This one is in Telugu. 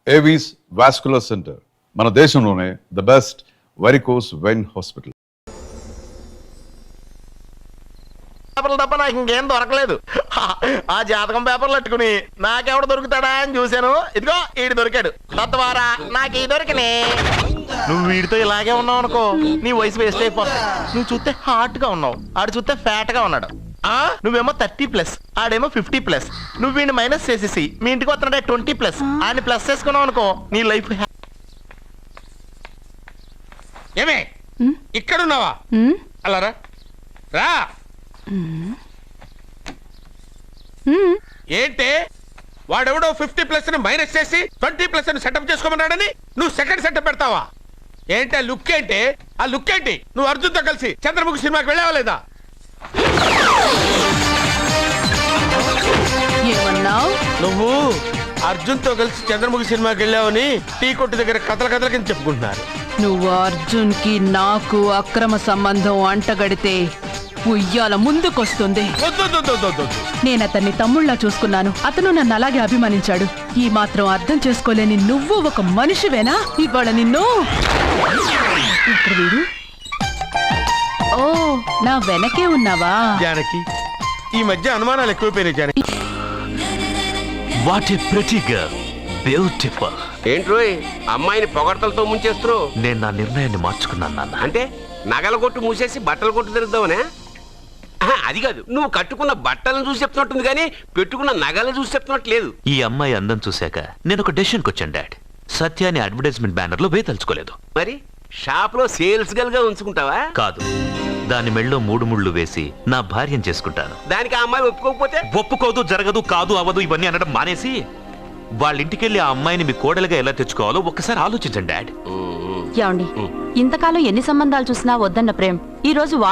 ఏవీస్ వాస్కులర్ సెంటర్ మన దేశంలోనే the best varicose vein hospital. పేపర్లు తప్ప నాకు ఇంకేం దొరకలేదు. ఆ జాతకం పేపర్లు పెట్టుకుని నాకెవడు దొరుకుతాడా అని చూశాను. ఇదిగో ఈడు దొరికాడు. తత్వారా నాకు ఈ దొరికినే. నువ్వు వీడితో ఇలాగే ఉన్నావు అనుకో, నీ వయసు వేస్ట్ అయిపోతుంది. నువ్వు చూస్తే హాట్ గా ఉన్నావు, ఆడు చూస్తే ఫ్యాట్ గా ఉన్నాడు. నువ్వేమో 30+, ఆడేమో 50+. నువ్వు వీడిని మైనస్ చేసేసి మీ ఇంటికి వస్తున్నాడే 20+, ఆయన ప్లస్ చేసుకున్నావు అనుకో, నీ లైఫ్. ఏమే ఇక్కడున్నావా? అలా రా రా. ఏంటి వాడెవడో 50+ మైనస్ చేసి 20+ సెటప్ చేసుకోమన్నాడని నువ్వు సెకండ్ సెటప్ పెడతావా? ఏంటి ఆ లుక్ ఏంటి? ఆ లుక్ ఏంటి? నువ్వు అర్జున్తో కలిసి చంద్రముఖి సినిమాకి వెళ్ళావా లేదా? నువ్వు అర్జున్తో కలిసి చంద్రముఖి సినిమాకి వెళ్ళావని టీ కొట్టు దగ్గర కథల కింద చెప్పుకుంటున్నారు. నువ్వు అర్జున్ కి నాకు అక్రమ సంబంధం అంటగడితే ఉయ్యాల ముందుకొస్తుంది. నేను అతన్ని తమ్ముళ్ళ చూసుకున్నాను, అతను నన్ను అలాగే అభిమానించాడు. ఈ మాత్రం అర్థం చేసుకోలేని నువ్వు ఒక మనిషివేనా? ఇవాళ నిన్ను ఇక్కడ వీడు. ఓ, నా వెనకే ఉన్నావా? జానకి, ఈ మధ్య అనుమానాలు ఎక్కువైపోయినాయి Janaki. What a pretty girl, beautiful. ఏంట్రోయ్ అమ్మాయిని పొగడ్తలతో ముంచేస్తున్నావు? నేను నా నిర్ణయాన్ని మార్చుకున్నాను నాన్న. అంటే నగల కొట్టు మూసేసి బట్టల కొట్టు తిరుగుదామనే? అది కాదు, నువ్వు కట్టుకున్న బట్టలను చూసి చెప్తున్నట్టుంది కానీ పెట్టుకున్న నగలను చూసి చెప్తున్నట్టు లేదు. ఈ అమ్మాయి అందం చూశాక నేను ఒక డెసిషన్కి వచ్చాను డాడ్. సత్యాన్ని అడ్వర్టైజ్మెంట్ బ్యానర్ లో వేయదలుచుకోలేదు. మరి షాప్ లో సేల్స్ గల్ గా ఉంచుకుంటావా? కాదు, దాని మెళ్ళో 3 ముళ్ళు వేసి నా భార్యను చేసుకుంటాను. దానికి ఆ అమ్మాయి ఒప్పుకోకపోతే? ఒప్పుకోదు, జరగదు, కాదు, అవదు ఇవన్నీ అనడం మానేసి వాళ్ళ ఇంటికెళ్ళి ఆ అమ్మాయిని మీ కోడలుగా ఎలా తెచ్చుకోవాలో ఒక్కసారి ఆలోచించండి డాడ్. ఏమండి, ఇంతకాలం ఎన్ని సంబంధాలు చూసినా వద్దన్న ప్రేమ్ ఈ రోజు